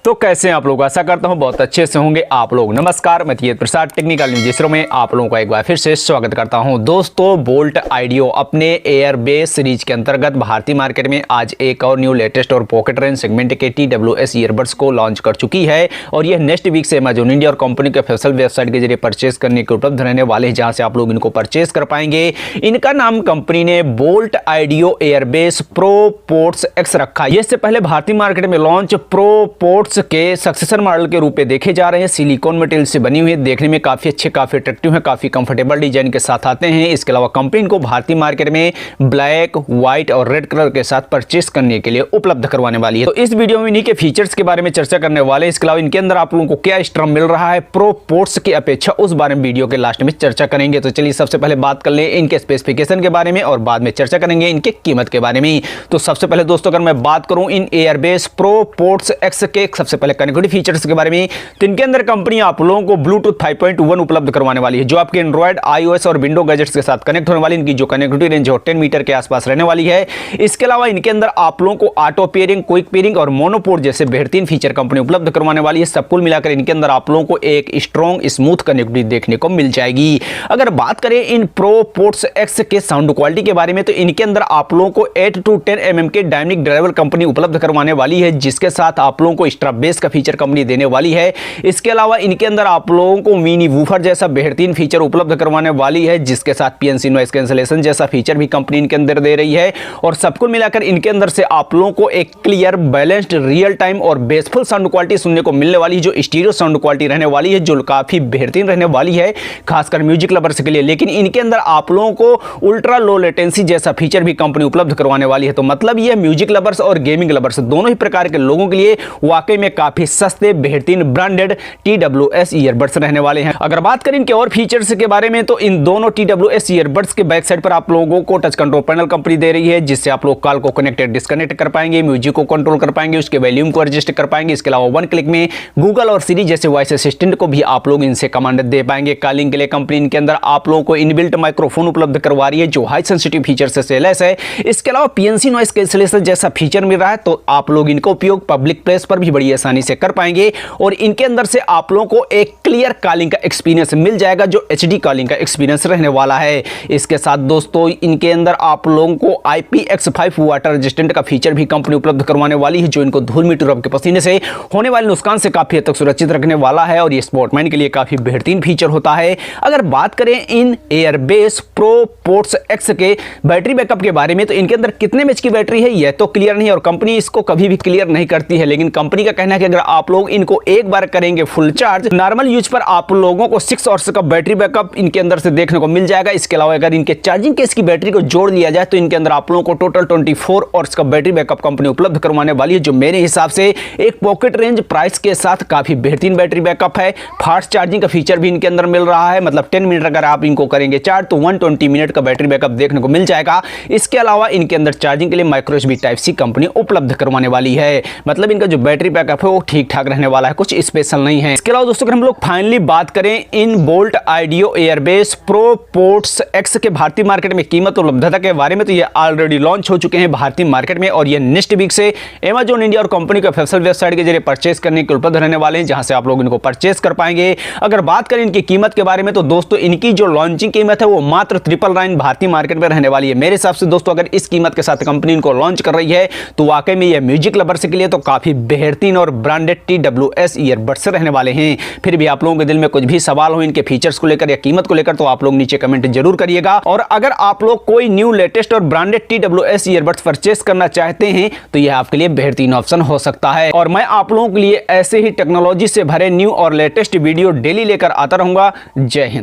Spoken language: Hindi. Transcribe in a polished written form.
तो कैसे हैं आप लोग। आशा करता हूं बहुत अच्छे से होंगे आप लोग। नमस्कार, मैं प्रसाद टेक्निकल न्यूज़ में आप लोगों का एक बार फिर से स्वागत करता हूं। दोस्तों, बोल्ट आइडियो अपने एयरबेस सीरीज के अंतर्गत भारतीय मार्केट में आज एक और न्यू लेटेस्ट और पॉकेट रेंज सेगमेंट के TWS ईयरबड्स को लॉन्च कर चुकी है और यह नेक्स्ट वीक से अमेजॉन इंडिया और कंपनी के ऑफिशियल वेबसाइट के जरिए परचेस करने के उपलब्ध रहने वाले हैं, जहां से आप लोग इनको परचेस कर पाएंगे। इनका नाम कंपनी ने bolt Audio AirBass ProPods X रखा है। इससे पहले भारतीय मार्केट में लॉन्च ProPods के सक्सेसर मॉडल के रूप में देखे जा रहे हैं। सिलिकॉन मटेरियल से बनी हुई, देखने में काफी अच्छे, काफी अट्रैक्टिव है, काफी कंफर्टेबल डिजाइन के साथ आते हैं। इसके अलावा कंपनी को भारतीय मार्केट में ब्लैक, व्हाइट और रेड कलर के साथ परचेस करने के लिए उपलब्ध करवाने वाली है। तो इस वीडियो में इन्हीं के फीचर्स के बारे में चर्चा करने वाले हैं। इसके अलावा इनके अंदर आप लोगों को क्या एक्स्ट्रा मिल रहा है ProPods की अपेक्षा, उस बारे में वीडियो के लास्ट में चर्चा करेंगे। तो चलिए सबसे पहले बात कर ले इनके स्पेसिफिकेशन के बारे में और बाद में चर्चा करेंगे इनके कीमत के बारे में। तो सबसे पहले दोस्तों, अगर मैं बात करूं इन एयरबेस ProPods X के सबसे पहले कनेक्टिविटी फीचर्स के बारे में, तो इनके अंदर कंपनी आप लोगों को ब्लूटूथ 5.1 उपलब्ध करवाने वाली है, जो आपके एंड्रॉइड, iOS और विंडो गैजेट्स के साथ कनेक्ट होने वाली। इनकी जो कनेक्टिविटी रेंज है 10 मीटर के आसपास रहने वाली है। इसके अलावा इनके अंदर आप लोगों को ऑटो पेयरिंग, क्विक पेयरिंग और मोनोपोड जैसे बेहतरीन फीचर कंपनी उपलब्ध करवाने वाली है। सब कुल मिलाकर इनके अंदर आप लोगों को एक स्ट्रॉन्ग स्मूथ कनेक्टिविटी देखने को मिल जाएगी। अगर बात करें इन ProPods X के साउंड क्वालिटी के बारे में, तो इनके अंदर आप लोगों को 8 to 10 mm के डायनेमिक ड्राइवर कंपनी उपलब्ध करवाने वाली है, जिसके साथ आप लोगों को एक्स्ट्रा बेस का फीचर कंपनी देने वाली है। इसके अलावा इनके अंदर आप लोगों को मिनी वूफर जैसा बेहतरीन फीचर उपलब्ध करवाने वाली है, जिसके साथ PNC नॉइस कैंसलेशन जैसा फीचर भी कंपनी इनके अंदर दे रही है। और सब कुल मिलाकर इनके अंदर से आप लोगों को एक क्लियर, बैलेंस्ड, रियल टाइम और बेसफुल साउंड क्वालिटी सुनने को मिलने वाली है, जो स्टीरियो साउंड क्वालिटी रहने वाली है, जो काफी बेहतरीन रहने वाली है, खासकर म्यूजिक लवर्स के लिए। लेकिन इनके अंदर आप लोगों को उल्ट्रा लो लेटेंसी जैसा फीचर भी कंपनी उपलब्ध करवाने वाली है। तो मतलब यह म्यूजिक लवर्स और गेमिंग लवर्स दोनों ही प्रकार के लोगों के लिए वाकई में काफी सस्ते, बेहतरीन ब्रांडेड TWS ईयरबड्स रहने वाले हैं। अगर बात करें इनके और फीचर्स के बारे में, तो इन दोनों TWS ईयरबड्स के बैक साइड पर आप लोगों को टच कंट्रोल पैनल कंपनी दे रही है, जिससे आप लोग कॉल को कनेक्टेड, डिस्कनेक्ट कर पाएंगे, म्यूजिक को कंट्रोल कर पाएंगे, उसके वॉल्यूम को एडजस्ट कर पाएंगे। इसके अलावा वन क्लिक में गूगल और सिरी जैसे वॉइस असिस्टेंट को भी आप लोग इनसे कमांड दे पाएंगे। कॉलिंग के लिए कंपनी इनके अंदर आप लोगों को इनबिल्ट माइक्रोफोन उपलब्ध करवा रही है, जो हाई सेंसिटिव फीचर से लैस है। इसके अलावा PNC नॉइस कैंसलेशन जैसा फीचर मिल रहा है, तो आप लोग इनका उपयोग पब्लिक प्लेस पर भी बड़ी आसानी से कर पाएंगे। और इनके अंदर से आप लोगों को एक क्लियर कॉलिंग का एक्सपीरियंस मिल जाएगा, जो HD कॉलिंग का एक्सपीरियंस रहने वाला है। इसके साथ दोस्तों, इनके अंदर आप लोगों को IPX5 वाटर रेजिस्टेंट का फीचर भी कंपनी उपलब्ध करवाने वाली है, जो इनको धूल मिट्टी और आपके पसीने से होने वाले नुकसान से काफी हद तक सुरक्षित रखने वाला है। और ये स्पोर्टमैन के लिए काफी बेहतरीन फीचर होता है। अगर बात करें इन एयरबेस ProPods X के बैटरी बैकअप के बारे में, तो इनके अंदर कितने एमएच की बैटरी है यह तो क्लियर नहीं है और कंपनी इसको कभी भी क्लियर नहीं करती है। लेकिन कंपनी का कहना है कि अगर आप लोग इनको एक बार करेंगे फुल चार्ज, नॉर्मल यूज पर आप लोगों को 6 आवर्स का बैटरी बैकअप इनके अंदर से देखने को मिल जाएगा। इसके अलावा अगर इनके चार्जिंग केस की बैटरी को जोड़ लिया जाए, तो इनके अंदर आप लोगों को टोटल 24 आवर्स का बैटरी बैकअप कंपनी उपलब्ध करवाने वाली है, जो मेरे हिसाब से एक पॉकेट रेंज प्राइस के साथ काफी बेहतरीन बैटरी बैकअप है। फास्ट चार्जिंग का फीचर भी इनके अंदर मिल रहा है, मतलब 10 मिनट अगर आप इनको करेंगे चार्ज, तो 120 मिनट का बैटरी बैकअप देखने को मिल जाएगा। इसके अलावा इनके अंदर चार्जिंग के लिए माइक्रो USB Type-C कंपनी उपलब्ध करवाने वाली है, मतलब इनका जो बैटरी बैकअप है वो ठीक ठाक रहने वाला है, कुछ स्पेशल नहीं है। इसके अलावा दोस्तों, अगर हम लोग फाइनली बात करें in Boult Audio AirBass ProPods X के भारतीय मार्केट में कीमत और उपलब्धता के बारे में, तो ये ऑलरेडी लॉन्च हो चुके हैं भारतीय मार्केट में और ये नेक्स्ट वीक से अमेजॉन इंडिया और कंपनी के ऑफिशियल वेबसाइट के जरिए परचेस करने के उपलब्ध रहने वाले हैं, जहां से आप लोग इनको परचेस कर पाएंगे। अगर बात करें इनकी कीमत के बारे में, तो दोस्तों इनकी जो लॉन्चिंग कीमत है वो मात्र 999 भारतीय मार्केट में रहने वाली है। मेरे हिसाब से दोस्तों, अगर इस कीमत के साथ कंपनी इनको लॉन्च कर रही है, तो वाकई में ये म्यूजिक लवर्स के लिए तो काफी बेहतरीन और ब्रांडेड TWS ईयरबड्स रहने वाले हैं। फिर भी आप लोगों के दिल में कुछ भी सवाल हो इनके फीचर्स को लेकर या कीमत को लेकर, तो आप लोग नीचे कमेंट जरूर करिएगा। और अगर आप लोग कोई न्यू लेटेस्ट और ब्रांडेड TWS ईयरबड्स परचेस करना चाहते हैं, तो यह आपके लिए बेहतरीन ऑप्शन हो सकता है। और मैं आप लोगों के लिए ऐसे ही टेक्नोलॉजी से भरे न्यू और लेटेस्ट वीडियो डेली लेकर आता रहूंगा। जय हिंद।